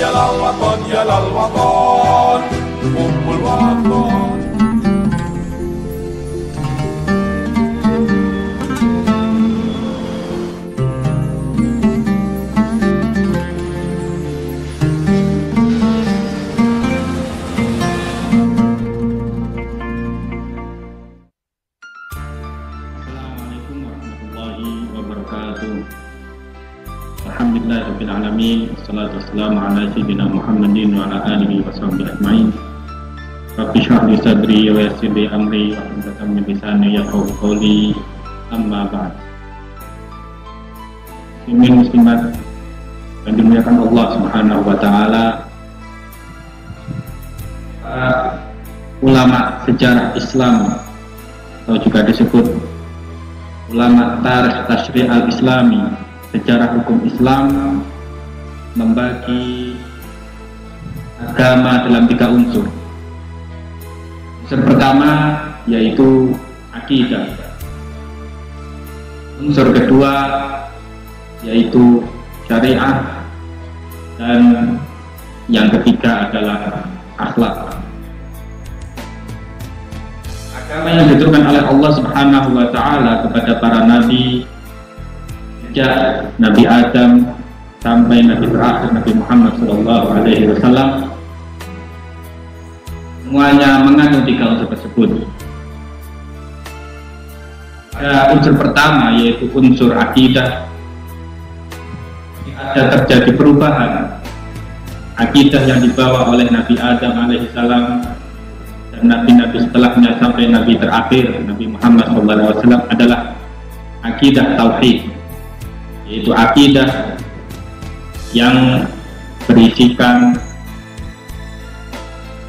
للوطن يا للوطن أم الوطن. Alhamdulillahirabbil alamin, wassalatu wassalamu ala sayyidina Muhammadin wa ala alihi washabbihi ajmain. Rabbi shrah li sadri wa yassir li amri wa hlul min lisani yafqahu qawli. Amma ba'd. Muslimin muslimat yang dimuliakan Allah Subhanahu wa taala, ulama sejarah Islam atau juga disebut ulama tarikh tasyri' al-islami, sejarah hukum Islam, membagi agama dalam 3 unsur. Unsur pertama yaitu akidah. Unsur kedua yaitu syariah, dan yang ketiga adalah akhlak. Agama yang diturunkan oleh Allah Subhanahu wa taala kepada para nabi sejak Nabi Adam sampai Nabi terakhir Nabi Muhammad SAW, semuanya mengandung 3 unsur tersebut. Ada unsur pertama yaitu unsur akidah. Ada terjadi perubahan akidah yang dibawa oleh Nabi Adam alaihissalam dan nabi-nabi setelahnya sampai Nabi terakhir Nabi Muhammad SAW adalah akidah tauhid, yaitu akidah yang berisikan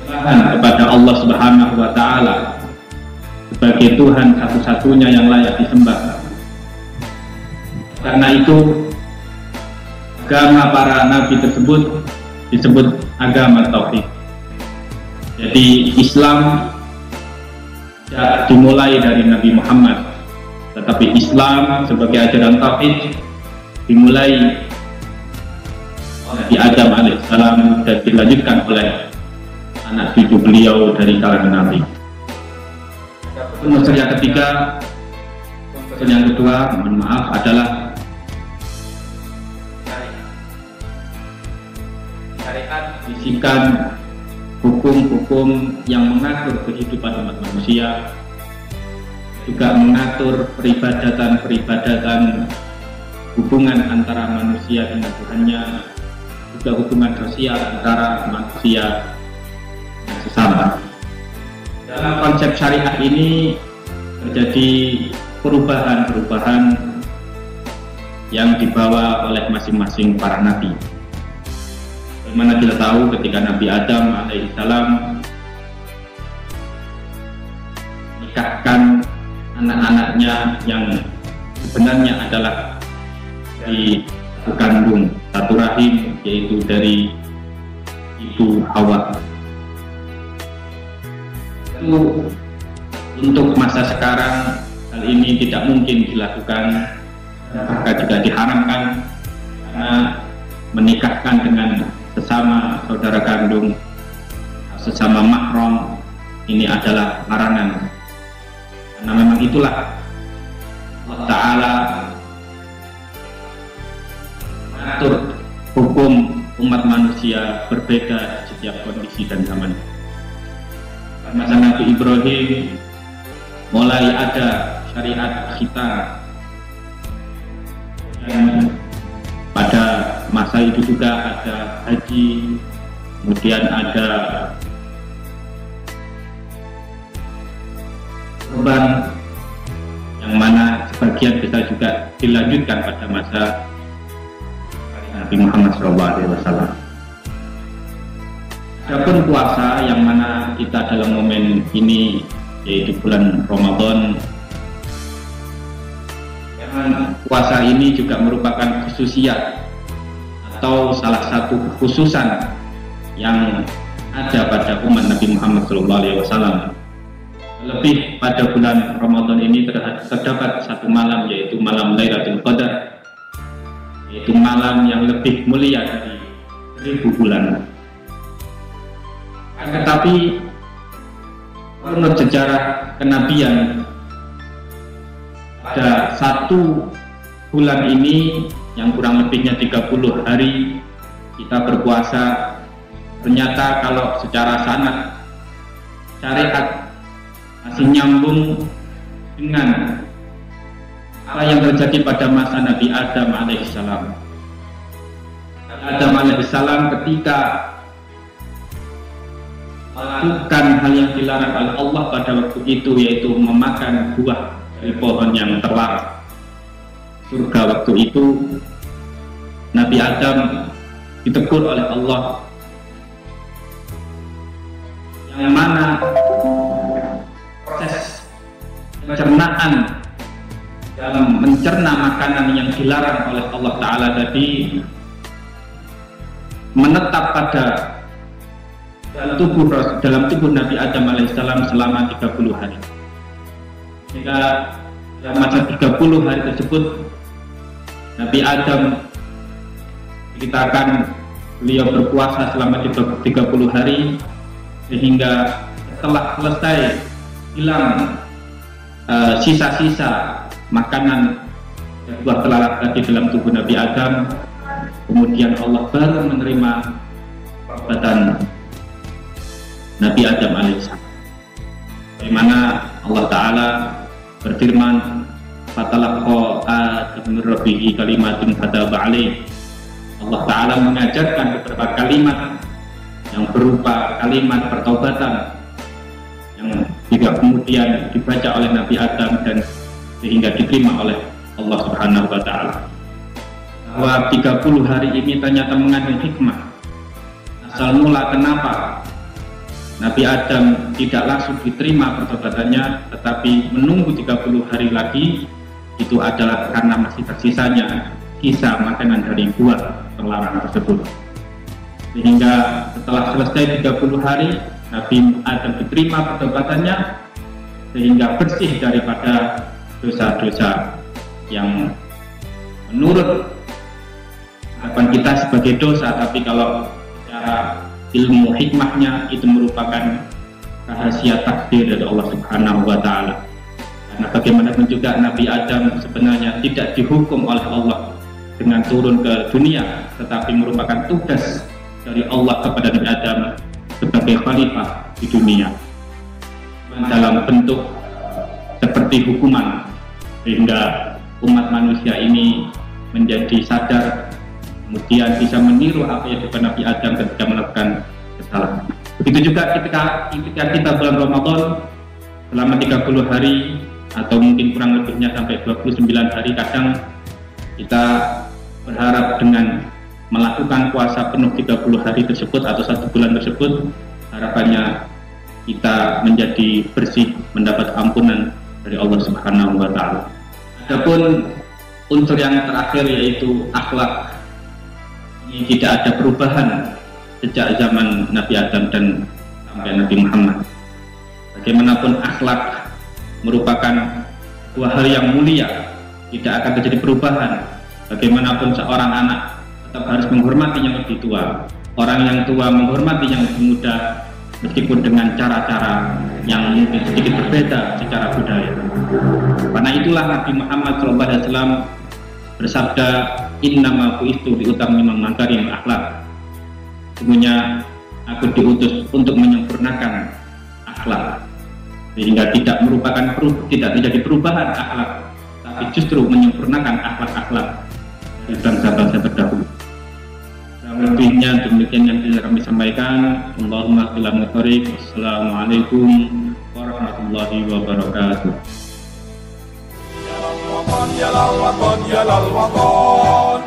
penyerahan kepada Allah Subhanahu wa taala sebagai Tuhan satu-satunya yang layak disembah. Karena itu agama para nabi tersebut disebut agama tauhid. Jadi Islam tidak dimulai dari Nabi Muhammad, tetapi Islam sebagai ajaran tauhid dimulai Nabi Adam alaihissalam dan dilanjutkan oleh anak cucu beliau dari kalangan Nabi. Unsur yang ketiga, unsur yang kedua, mohon maaf, adalah syariat, bisikan hukum-hukum yang mengatur kehidupan umat manusia, juga mengatur peribadatan hubungan antara manusia dengan Tuhannya, juga hubungan sosial antara manusia dan sesama. Dalam konsep syariat ini terjadi perubahan-perubahan yang dibawa oleh masing-masing para nabi. Bagaimana kita tahu ketika Nabi Adam alaihissalam menikahkan anak-anaknya yang sebenarnya adalah dari kandung satu rahim, yaitu dari ibu Hawa. Itu untuk masa sekarang hal ini tidak mungkin dilakukan, bahkan juga diharamkan, karena menikahkan dengan sesama saudara kandung, sesama mahram, ini adalah larangan. Karena memang itulah Allah Ta'ala mengatur hukum umat manusia berbeda di setiap kondisi dan zaman. Masa Nabi Ibrahim mulai ada syariat khitan, dan pada masa itu juga ada haji, kemudian ada kurban, yang mana sebagian bisa juga dilanjutkan pada masa Nabi Muhammad SAW. Adapun puasa, yang mana kita dalam momen ini yaitu bulan Ramadan, puasa ini juga merupakan khususiyat atau salah satu kekhususan yang ada pada umat Nabi Muhammad SAW. Lebih pada bulan Ramadan ini terdapat satu malam, yaitu malam Lailatul Qadar, yaitu malam yang lebih mulia dari 1000 bulan. Tetapi menurut sejarah kenabian, pada 1 bulan ini yang kurang lebihnya 30 hari kita berpuasa, ternyata kalau secara sanad syariat masih nyambung dengan apa yang terjadi pada masa Nabi Adam alaihissalam. Adam alaihissalam ketika melakukan hal yang dilarang oleh Allah pada waktu itu, yaitu memakan buah dari pohon yang terlarang surga waktu itu, Nabi Adam ditegur oleh Allah, yang mana proses pencernaan dalam mencerna makanan yang dilarang oleh Allah Ta'ala tadi menetap pada dalam tubuh Nabi Adam alaihissalam selama 30 hari. Jika dalam masa 30 hari tersebut Nabi Adam diceritakan beliau berpuasa selama 30 hari, sehingga setelah selesai hilang sisa-sisa makanan buah terlarang tadi dalam tubuh Nabi Adam, kemudian Allah baru menerima perbuatan Nabi Adam alaihissalam. Bagaimana Allah Ta'ala berfirman, "Fatalaqqa Adam min rabbihi kalimatin fataba alaihi." Allah Ta'ala mengajarkan beberapa kalimat yang berupa kalimat pertobatan yang juga kemudian dibaca oleh Nabi Adam dan sehingga diterima oleh Allah Subhanahu wa Ta'ala. Bahwa 30 hari ini ternyata mengandung hikmah. Asal mula kenapa Nabi Adam tidak langsung diterima pertobatannya, tetapi menunggu 30 hari lagi, itu adalah karena masih tersisanya sisa makanan dari buah terlarang tersebut. Sehingga setelah selesai 30 hari, Nabi Adam diterima pertobatannya, sehingga bersih daripada dosa-dosa yang menurut harapan kita sebagai dosa, tapi kalau secara ilmu hikmahnya itu merupakan rahasia takdir dari Allah Subhanahu wa Ta'ala. Karena bagaimanapun juga Nabi Adam sebenarnya tidak dihukum oleh Allah dengan turun ke dunia, tetapi merupakan tugas dari Allah kepada Nabi Adam sebagai khalifah di dunia dalam bentuk seperti hukuman, sehingga umat manusia ini menjadi sadar, kemudian bisa meniru apa yang dilakukan Nabi Adam ketika melakukan kesalahan. Begitu juga ketika kita bulan Ramadan selama 30 hari atau mungkin kurang lebihnya sampai 29 hari, kadang kita berharap dengan melakukan puasa penuh 30 hari tersebut atau 1 bulan tersebut, harapannya kita menjadi bersih, mendapat ampunan dari Allah Subhanahu wa Ta'ala. Adapun unsur yang terakhir yaitu akhlak, ini tidak ada perubahan sejak zaman Nabi Adam dan sampai Nabi Muhammad. Bagaimanapun akhlak merupakan dua hal yang mulia, tidak akan terjadi perubahan. Bagaimanapun seorang anak tetap harus menghormati yang lebih tua, orang yang tua menghormati yang lebih muda, meskipun dengan cara-cara yang mungkin sedikit berbeda secara budaya. Karena itulah Nabi Muhammad SAW bersabda, "Innama bu'istu liutammima makarimil akhlak." Sesungguhnya aku diutus untuk menyempurnakan akhlak, sehingga tidak terjadi perubahan akhlak, tapi justru menyempurnakan akhlak-akhlak dari bangsa-bangsa terdahulu. Lebihnya demikian yang bisa kami sampaikan. Allahumma qilal muqarib. Assalamualaikum warahmatullahi wabarakatuh. Ya lal watan, ya lal watan.